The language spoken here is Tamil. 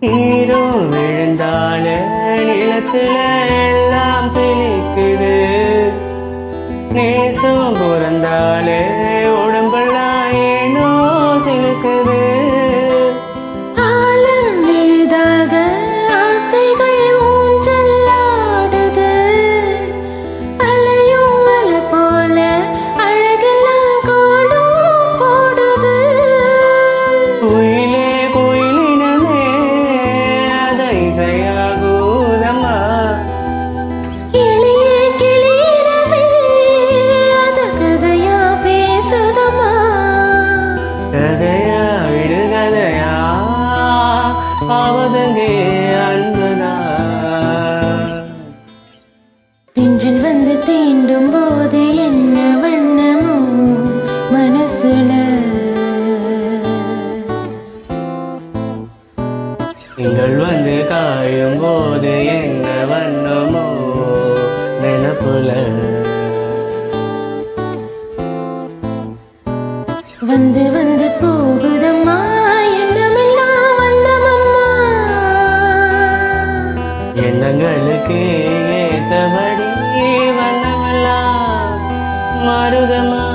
நீரும் விழுந்தால நிலத்துல எல்லாம் தெளிக்குது. நேசம் பிறந்தாலே உடம்பெல்லாம் ஏனோ சிலுக்குது. கதையா விடுகதையா ஆவதங்கே அன்பதா. நெஞ்சில் வந்து தீண்டும் போது என்ன வண்ணமோ மனசுல. நீங்கள் வந்து காயும் போது என்ன வண்ணமோ நினப்புல. வந்து வந்து போகுதம்மா எண்ணமெல்லாம் வண்ணமம்மா. எண்ணங்களுக்கு ஏத்தபடி வண்ணமெல்லாம் மாறுதம்மா.